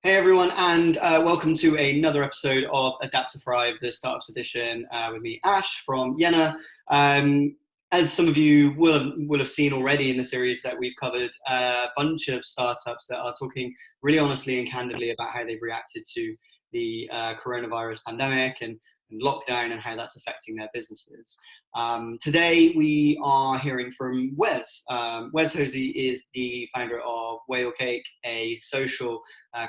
Hey everyone, and welcome to another episode of Adapt to Thrive, the Startups Edition, with me, Ash from Vienna. As some of you will have seen already in the series that we've covered, a bunch of startups that are talking really honestly and candidly about how they've reacted to the coronavirus pandemic and lockdown and how that's affecting their businesses. Today we are hearing from Wes. Wes Hosie is the founder of Whalecake, a social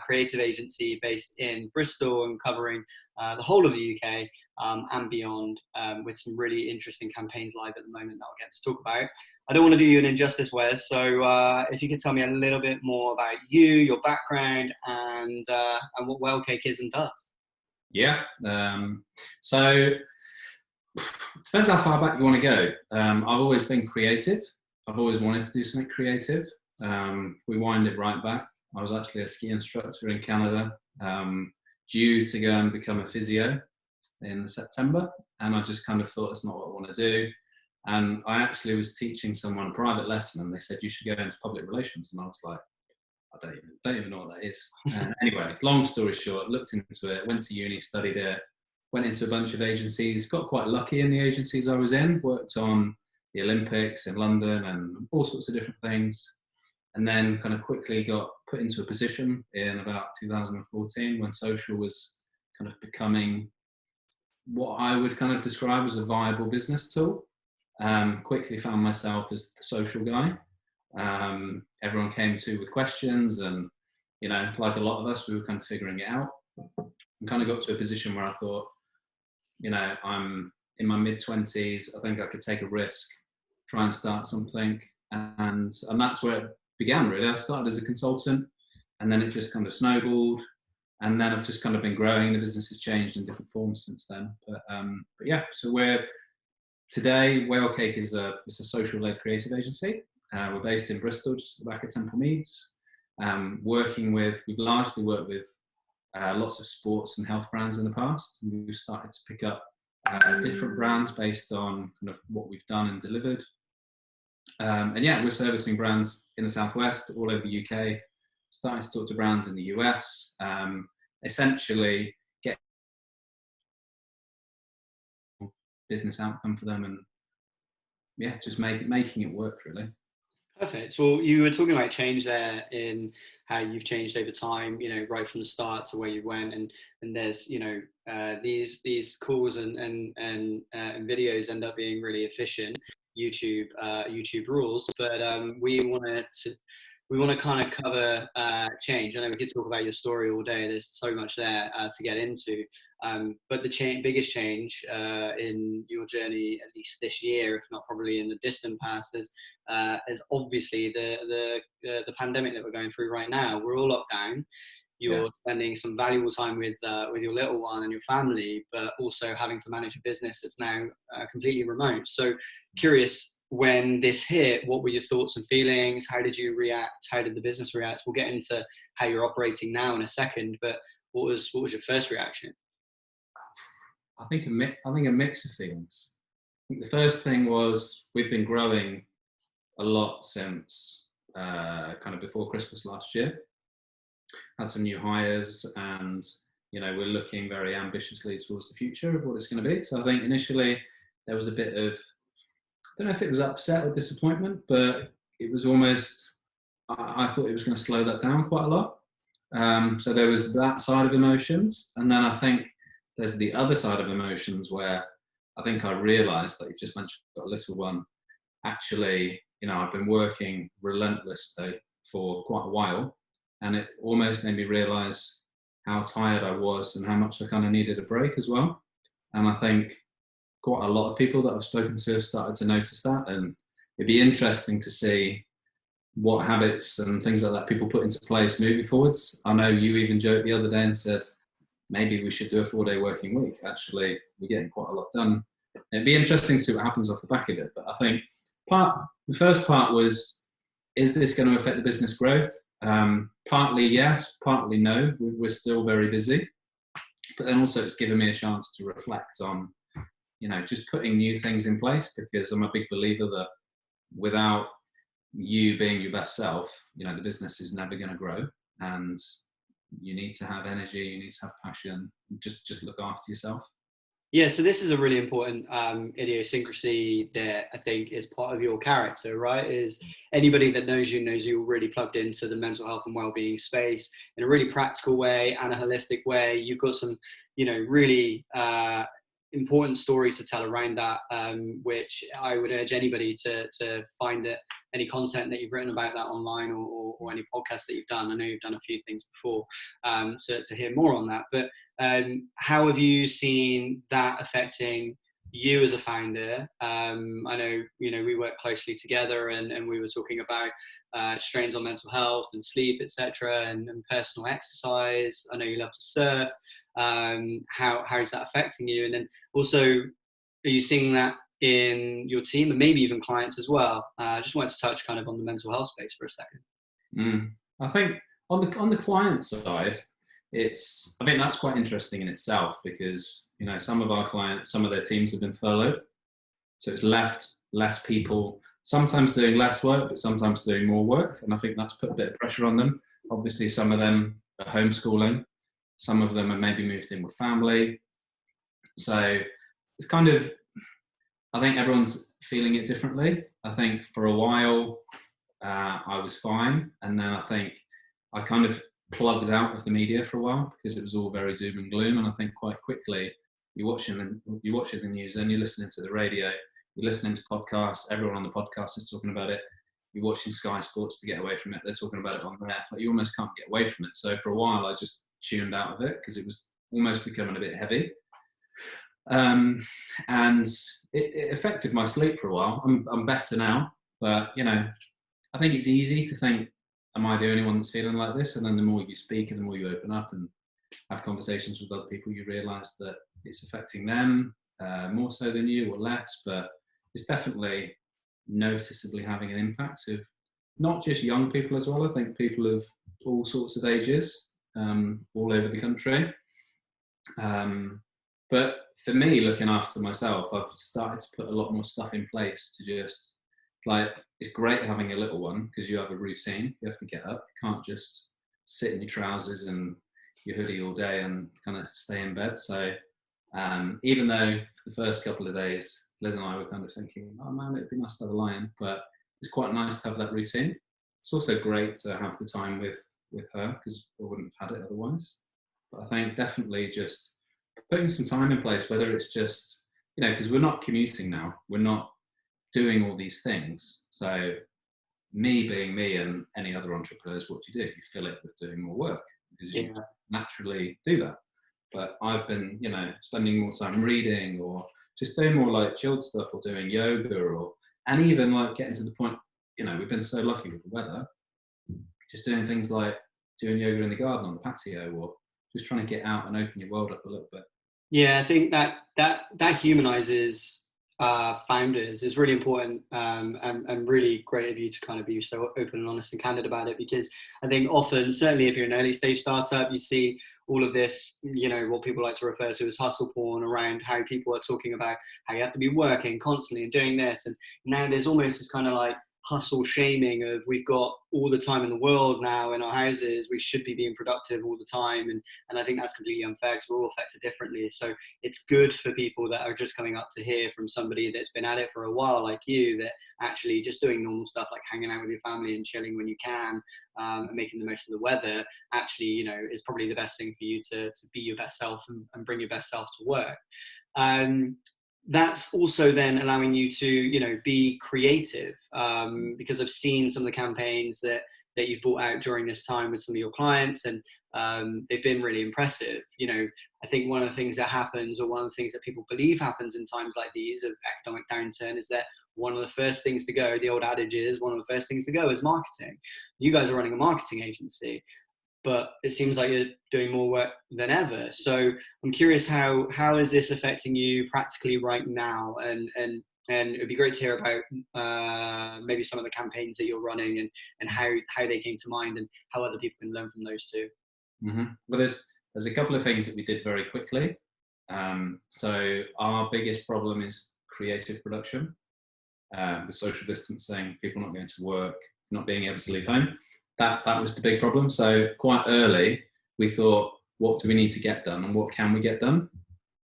creative agency based in Bristol and covering the whole of the UK and beyond, with some really interesting campaigns live at the moment that I'll get to talk about. I don't want to do you an injustice, Wes, so if you could tell me a little bit more about you, your background, and what Whalecake is and does. Yeah, so depends how far back you want to go. I've always been creative. I've always wanted to do something creative. We wind it right back. I was actually a ski instructor in Canada, due to go and become a physio in September, and I just kind of thought it's not what I want to do. And I actually was teaching someone a private lesson, and they said you should go into public relations, and I was like, I don't even know what that is. Anyway, long story short, looked into it, went to uni, studied it, went into a bunch of agencies, got quite lucky in the agencies I was in, worked on the Olympics in London and all sorts of different things. And then kind of quickly got put into a position in about 2014 when social was kind of becoming what I would kind of describe as a viable business tool. Quickly found myself as the social guy. Everyone came to with questions, and like a lot of us, we were kind of figuring it out, and kind of got to a position where I thought, I'm in my mid-20s, I think I could take a risk, try and start something, and that's where it began, really. I started as a consultant, and then it just kind of snowballed, and then I've just kind of been growing. The business has changed in different forms since then, but yeah, so today Whalecake is a social-led creative agency. We're based in Bristol, just at the back of Temple Meads. We've largely worked with lots of sports and health brands in the past. And we've started to pick up different brands based on kind of what we've done and delivered. And yeah, we're servicing brands in the Southwest, all over the UK, starting to talk to brands in the US, essentially get business outcome for them, and yeah, just making it work, really. Perfect. Well, you were talking about change there in how you've changed over time, right from the start to where you went, and there's, these calls and videos end up being really efficient. YouTube rules, but we want to kind of cover change. I know we could talk about your story all day. There's so much there to get into. But the biggest change in your journey, at least this year, if not probably in the distant past, is obviously the pandemic that we're going through right now. We're all locked down. You're spending some valuable time with your little one and your family, but also having to manage a business that's now completely remote. So curious, when this hit, what were your thoughts and feelings? How did you react? How did the business react? We'll get into how you're operating now in a second, but what was your first reaction? I think a mix of feelings. I think the first thing was we've been growing a lot since kind of before Christmas last year. Had some new hires, and we're looking very ambitiously towards the future of what it's going to be. So I think initially there was a bit of, I don't know if it was upset or disappointment, but it was almost, I thought it was going to slow that down quite a lot. So there was that side of emotions, and then I think there's the other side of emotions where I think I realised, like you just mentioned, I've got a little one. Actually, I've been working relentlessly for quite a while, and it almost made me realise how tired I was and how much I kind of needed a break as well. And I think quite a lot of people that I've spoken to have started to notice that, and it'd be interesting to see what habits and things like that people put into place moving forwards. I know you even joked the other day and said, maybe we should do a 4-day working week. Actually, we're getting quite a lot done. It'd be interesting to see what happens off the back of it. But I think the first part was, is this going to affect the business growth? Partly yes, partly no. We're still very busy. But then also it's given me a chance to reflect on, just putting new things in place, because I'm a big believer that without you being your best self, the business is never going to grow. And you need to have energy, you need to have passion, just look after yourself. Yeah, so this is a really important idiosyncrasy that I think is part of your character, right? Is anybody that knows you're really plugged into the mental health and well-being space in a really practical way and a holistic way. You've got some, really important stories to tell around that, which I would urge anybody to find it, any content that you've written about that online or any podcasts that you've done. I know you've done a few things before, to hear more on that. But how have you seen that affecting you as a founder? I know, we work closely together and we were talking about strains on mental health and sleep, etc., and personal exercise. I know you love to surf. How is that affecting you? And then also, are you seeing that in your team and maybe even clients as well? I just wanted to touch kind of on the mental health space for a second. I think on the client side, I think that's quite interesting in itself, because some of our clients, some of their teams have been furloughed, so it's left less people sometimes doing less work but sometimes doing more work, and I think that's put a bit of pressure on them. Obviously some of them are homeschooling, some of them are maybe moved in with family, so it's kind of, I think everyone's feeling it differently. I think for a while I was fine, and then I think I kind of plugged out of the media for a while because it was all very doom and gloom, and I think quite quickly you're watching the news and you're listening to the radio, you're listening to podcasts, everyone on the podcast is talking about it, you're watching Sky Sports to get away from it, they're talking about it on there, like you almost can't get away from it. So for a while I just tuned out of it because it was almost becoming a bit heavy, and it affected my sleep for a while. I'm better now, but I think it's easy to think, am I the only one that's feeling like this? And then the more you speak and the more you open up and have conversations with other people, you realise that it's affecting them more so than you, or less, but it's definitely noticeably having an impact of not just young people as well. I think people of all sorts of ages, all over the country. But for me, looking after myself, I've started to put a lot more stuff in place to just, like, it's great having a little one because you have a routine. You have to get up. You can't just sit in your trousers and your hoodie all day and kind of stay in bed. So even though for the first couple of days, Liz and I were kind of thinking, oh man, it'd be nice to have a lion, but it's quite nice to have that routine. It's also great to have the time with her because I wouldn't have had it otherwise. But I think definitely just putting some time in place, whether it's just, because we're not commuting now, we're not doing all these things. So me being me and any other entrepreneurs, what do? You fill it with doing more work because you naturally do that. But I've been, spending more time reading or just doing more like chilled stuff or doing yoga and even like getting to the point, we've been so lucky with the weather, just doing things like doing yoga in the garden on the patio or just trying to get out and open your world up a little bit. Yeah, I think that humanizes founders is really important, and really great of you to kind of be so open and honest and candid about it, because I think often, certainly if you're an early stage startup, you see all of this, what people like to refer to as hustle porn around how people are talking about how you have to be working constantly and doing this. And now there's almost this kind of like hustle shaming of we've got all the time in the world now in our houses, we should be being productive all the time, and I think that's completely unfair because we're all affected differently. So it's good for people that are just coming up to hear from somebody that's been at it for a while like you, that actually just doing normal stuff like hanging out with your family and chilling when you can, and making the most of the weather actually is probably the best thing for you to be your best self and bring your best self to work. That's also then allowing you to be creative, because I've seen some of the campaigns that you've brought out during this time with some of your clients, and they've been really impressive. I think one of the things that happens, or one of the things that people believe happens in times like these of economic downturn, is that one of the first things to go, the old adage is one of the first things to go is marketing. You guys are running a marketing agency, but it seems like you're doing more work than ever. So I'm curious, how is this affecting you practically right now? And it'd be great to hear about maybe some of the campaigns that you're running and how they came to mind and how other people can learn from those too. Mm-hmm. Well, there's a couple of things that we did very quickly. So our biggest problem is creative production, with social distancing, people not going to work, not being able to leave home. That was the big problem. So quite early, we thought, what do we need to get done and what can we get done?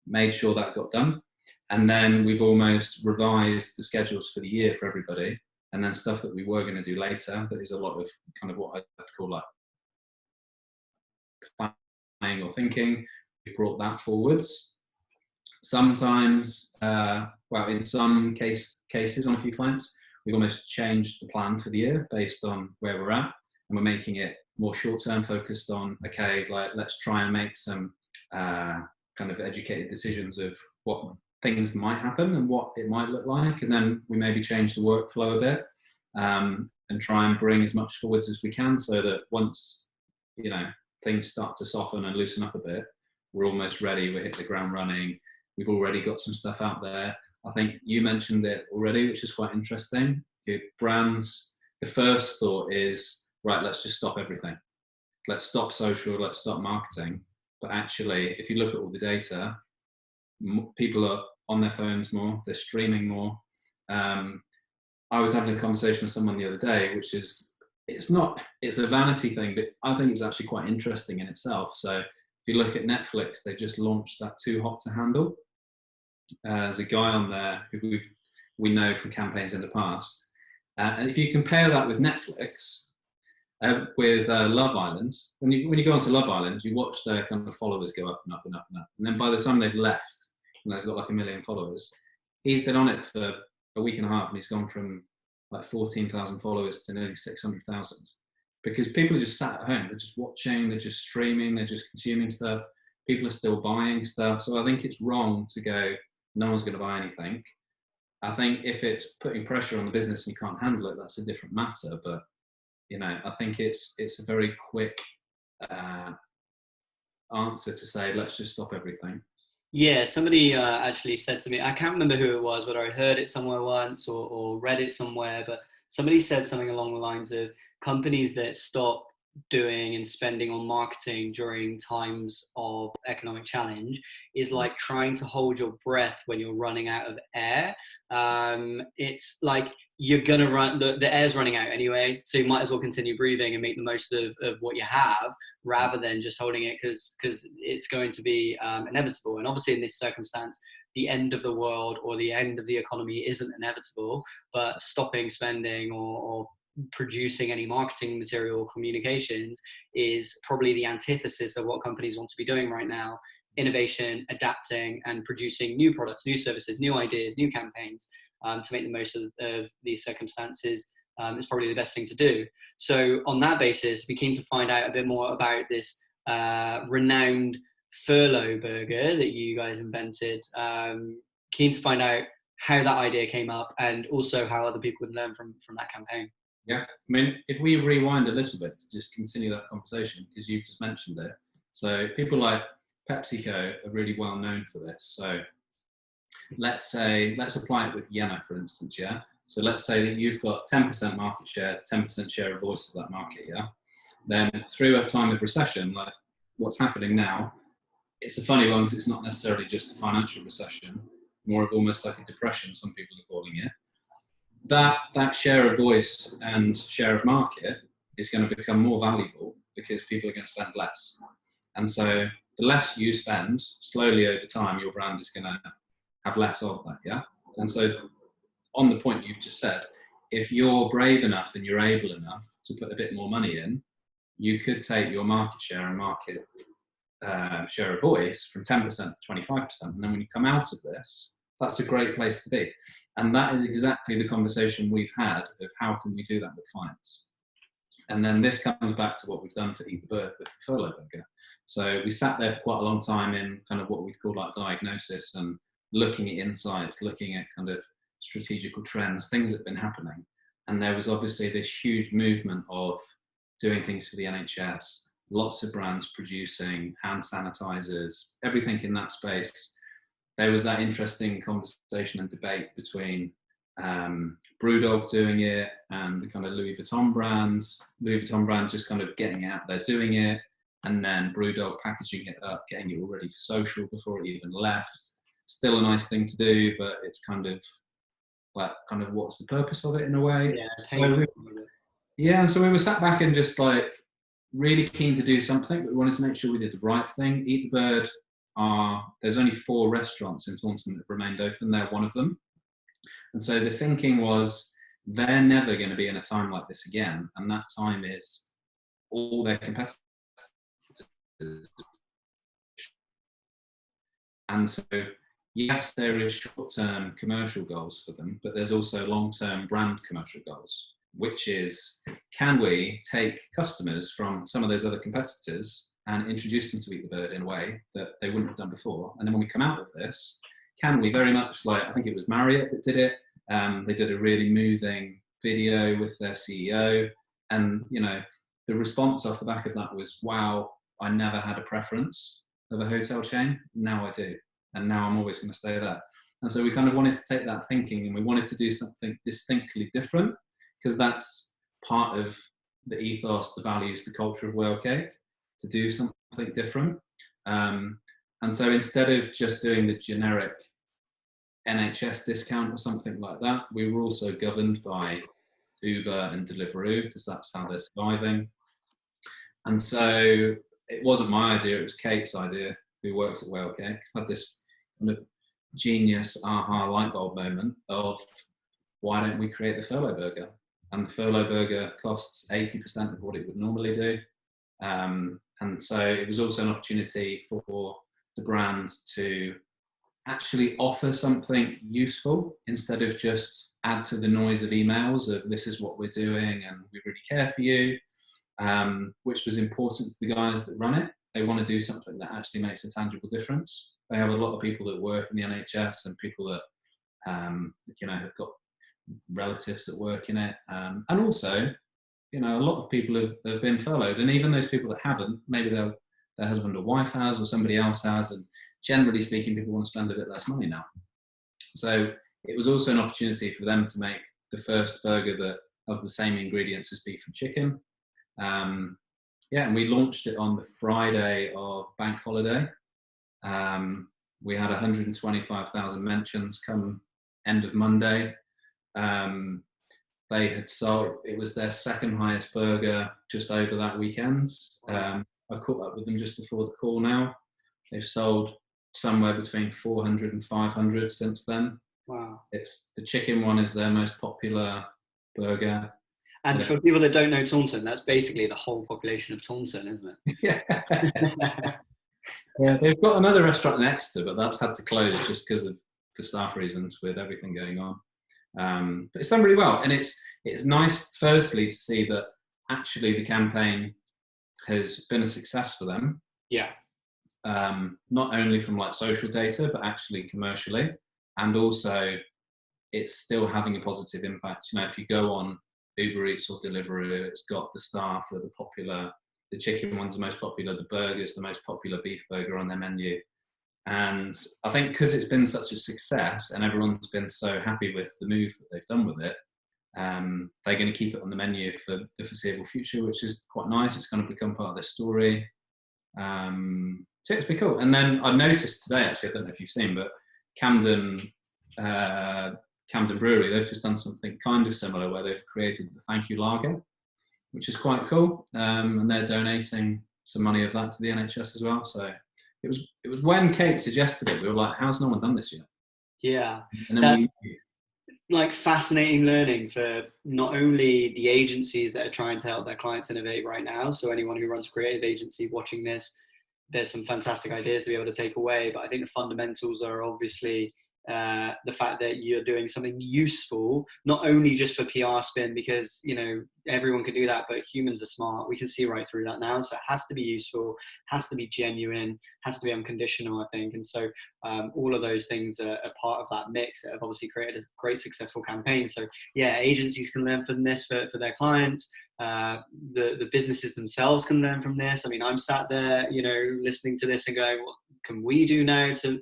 Made sure that got done. And then we've almost revised the schedules for the year for everybody. And then stuff that we were going to do later, that is a lot of kind of what I'd call like planning or thinking. We brought that forwards. Sometimes, well, in some cases on a few clients, we've almost changed the plan for the year based on where we're at. And we're making it more short-term focused on, okay, like let's try and make some kind of educated decisions of what things might happen and what it might look like. And then we maybe change the workflow a bit and try and bring as much forwards as we can so that once, you know, things start to soften and loosen up a bit, we're almost ready, we hit the ground running. We've already got some stuff out there. I think you mentioned it already, which is quite interesting. Brands, the first thought is, right, let's just stop everything. Let's stop social, let's stop marketing. But actually, if you look at all the data, people are on their phones more, they're streaming more. I was having a conversation with someone the other day, which is, it's a vanity thing, but I think it's actually quite interesting in itself. So if you look at Netflix, they just launched that Too Hot to Handle. There's a guy on there who we know from campaigns in the past. And if you compare that with Netflix, with Love Island, when you go onto Love Island, you watch their kind of followers go up and up and up and up. And then by the time they've left, and they've got like 1 million followers, he's been on it for a week and a half and he's gone from like 14,000 followers to nearly 600,000. Because people are just sat at home, they're just watching, they're just streaming, they're just consuming stuff. People are still buying stuff. So I think it's wrong to go, no one's going to buy anything. I think if it's putting pressure on the business and you can't handle it, that's a different matter. But you know, I think it's a very quick answer to say, let's just stop everything. Yeah, somebody actually said to me, I can't remember who it was, whether I heard it somewhere once or read it somewhere, but somebody said something along the lines of companies that stop doing and spending on marketing during times of economic challenge is like trying to hold your breath when you're running out of air. It's like you're gonna run, the air's running out anyway, so you might as well continue breathing and make the most of what you have rather than just holding it because it's going to be inevitable. And obviously in this circumstance, the end of the world or the end of the economy isn't inevitable, but stopping spending or producing any marketing material or communications is probably the antithesis of what companies want to be doing right now. Innovation, adapting and producing new products, new services, new ideas, new campaigns to make the most of these circumstances is probably the best thing to do. So on that basis, we're keen to find out a bit more about this renowned furlough burger that you guys invented. Keen to find out how that idea came up and also how other people would learn from that campaign. Yeah, I mean, if we rewind a little bit to just continue that conversation, because you've just mentioned it. So people like PepsiCo are really well known for this. So let's apply it with Yema, for instance, yeah? So let's say that you've got 10% market share, 10% share of voice of that market, yeah? Then through a time of recession, like what's happening now, it's a funny one because it's not necessarily just a financial recession, more of almost like a depression, some people are calling it. That share of voice and share of market is going to become more valuable because people are going to spend less. And so the less you spend, slowly over time, your brand is going to have less of that, yeah? And so on the point you've just said, if you're brave enough and you're able enough to put a bit more money in, you could take your market share and market share of voice from 10% to 25%. And then when you come out of this, that's a great place to be. And that is exactly the conversation we've had of how can we do that with clients. And then this comes back to what we've done for Eat the Bird with the furlough burger. So we sat there for quite a long time in kind of what we'd call like diagnosis and looking at insights, looking at kind of strategical trends, things that have been happening. And there was obviously this huge movement of doing things for the NHS, lots of brands producing hand sanitizers, everything in that space. There was that interesting conversation and debate between Brewdog doing it and the kind of Louis Vuitton brands. Louis Vuitton brand just kind of getting out there doing it, and then Brewdog packaging it up, getting it all ready for social before it even left. Still a nice thing to do, but it's kind of like, what's the purpose of it in a way? Yeah, so we were sat back and just like, really keen to do something, but we wanted to make sure we did the right thing. Eat the Bird there's only 4 restaurants in Taunton that have remained open. They're one of them. And so the thinking was, they're never going to be in a time like this again. And that time is all their competitors. And so, yes, there is short-term commercial goals for them, but there's also long-term brand commercial goals, which is, can we take customers from some of those other competitors and introduce them to Eat the Bird in a way that they wouldn't have done before? And then when we come out of this, can we, very much like, I think it was Marriott that did it, they did a really moving video with their CEO, and the response off the back of that was, wow, I never had a preference of a hotel chain, now I do, and now I'm always going to stay there. And so we kind of wanted to take that thinking, and we wanted to do something distinctly different, because that's part of the ethos, the values, the culture of Whalecake, to do something different. And so instead of just doing the generic NHS discount or something like that, we were also governed by Uber and Deliveroo, because that's how they're surviving. And so it wasn't my idea, it was Kate's idea, who works at Whalecake. Had this kind of genius aha light bulb moment of, why don't we create the furlough burger? And the furlough burger costs 80% of what it would normally do. And so it was also an opportunity for the brand to actually offer something useful, instead of just add to the noise of emails of, this is what we're doing and we really care for you, which was important to the guys that run it. They want to do something that actually makes a tangible difference. They have a lot of people that work in the NHS and people that have got relatives that work in it, and also a lot of people have been furloughed, and even those people that haven't, maybe their husband or wife has, or somebody else has, and generally speaking, people want to spend a bit less money now. So it was also an opportunity for them to make the first burger that has the same ingredients as beef and chicken. And we launched it on the Friday of bank holiday. We had 125,000 mentions come end of Monday. They had sold, it was their second highest burger just over that weekend. I caught up with them just before the call now. They've sold somewhere between 400 and 500 since then. Wow. The chicken one is their most popular burger. And for people that don't know Taunton, that's basically the whole population of Taunton, isn't it? Yeah. Yeah, they've got another restaurant next to, but that's had to close just because of the staff reasons with everything going on. But it's done really well, and it's nice, firstly, to see that actually the campaign has been a success for them. Yeah. Not only from like social data, but actually commercially, and also it's still having a positive impact. If you go on Uber Eats or Deliveroo, it's got the staff are the popular, the chicken one's the most popular, the burger's the most popular beef burger on their menu. And I think because it's been such a success and everyone's been so happy with the move that they've done with it, they're going to keep it on the menu for the foreseeable future, which is quite nice. It's going to become part of their story. So it's pretty cool. And then I noticed today, actually, I don't know if you've seen, but Camden Brewery, they've just done something kind of similar where they've created the Thank You Lager, which is quite cool. And they're donating some money of that to the NHS as well. So it was when Kate suggested it, we were like, how's no one done this yet? Yeah. And then like fascinating learning for not only the agencies that are trying to help their clients innovate right now. So anyone who runs a creative agency watching this, there's some fantastic ideas to be able to take away. But I think the fundamentals are obviously the fact that you're doing something useful, not only just for PR spin, because everyone can do that, but humans are smart. We can see right through that now. So it has to be useful, has to be genuine, has to be unconditional, I think. And so all of those things are part of that mix that have obviously created a great successful campaign. So yeah, agencies can learn from this for their clients. The businesses themselves can learn from this. I mean, I'm sat there, listening to this and going, what can we do now to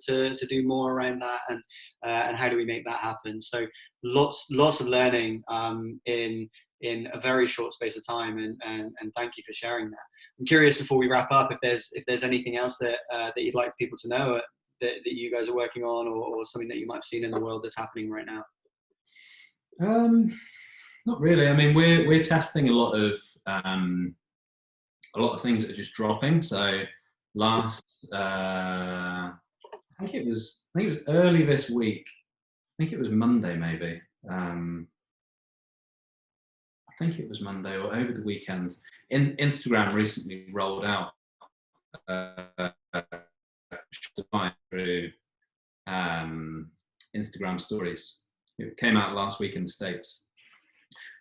do more around that, and how do we make that happen? So lots of learning in a very short space of time, and thank you for sharing that. I'm curious, before we wrap up, if there's anything else that you'd like people to know that you guys are working on, or something that you might have seen in the world that's happening right now. Not really. I mean, we're testing a lot of a lot of things are just dropping. So last, I think it was early this week. I think it was Monday, maybe. I think it was Monday or over the weekend. Instagram recently rolled out through Instagram stories. It came out last week in the States.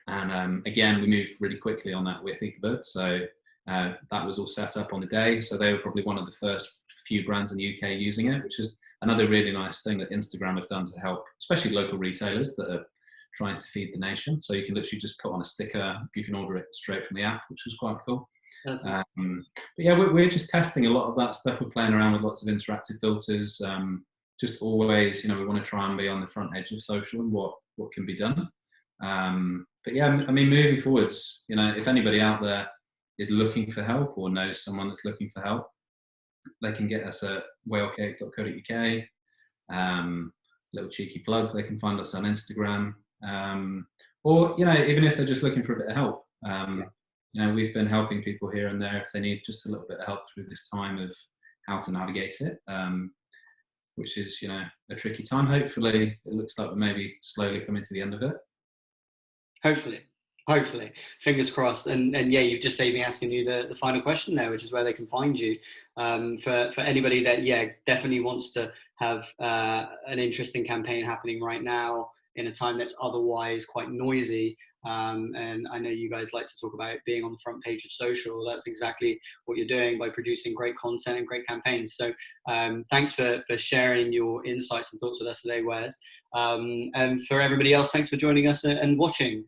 And again, we moved really quickly on that with Etherbird. So that was all set up on the day. So they were probably one of the first few brands in the UK using it, which is another really nice thing that Instagram have done to help, especially local retailers that are trying to feed the nation. So you can literally just put on a sticker. You can order it straight from the app, which was quite cool. But yeah, we're just testing a lot of that stuff. We're playing around with lots of interactive filters. Just always, we want to try and be on the front edge of social and what can be done. But yeah, I mean, moving forwards, if anybody out there is looking for help or knows someone that's looking for help, they can get us at whalecake.co.uk. Little cheeky plug, they can find us on Instagram. Or, even if they're just looking for a bit of help, we've been helping people here and there if they need just a little bit of help through this time of how to navigate it, which is, a tricky time. Hopefully, it looks like we're maybe slowly coming to the end of it. Hopefully, fingers crossed. And yeah, you've just saved me asking you the final question there, which is where they can find you. For anybody that definitely wants to have an interesting campaign happening right now in a time that's otherwise quite noisy. And I know you guys like to talk about being on the front page of social. That's exactly what you're doing by producing great content and great campaigns. So thanks for sharing your insights and thoughts with us today, Wes. And for everybody else, thanks for joining us and watching.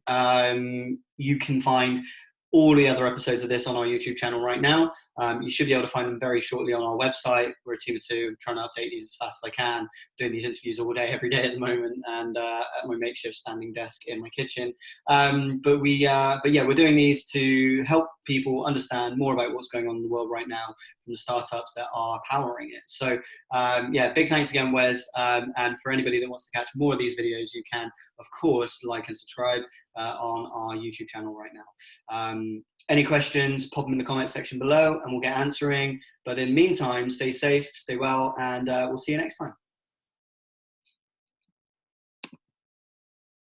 You can find all the other episodes of this on our YouTube channel right now. You should be able to find them very shortly on our website. We're a team of two. I'm trying to update these as fast as I can, doing these interviews all day, every day at the moment, and at my makeshift standing desk in my kitchen. But we're doing these to help people understand more about what's going on in the world right now from the startups that are powering it. So big thanks again, Wes. And for anybody that wants to catch more of these videos, you can, of course, like and subscribe on our YouTube channel right now. Any questions, pop them in the comment section below and we'll get answering. But in the meantime, stay safe, stay well, and we'll see you next time.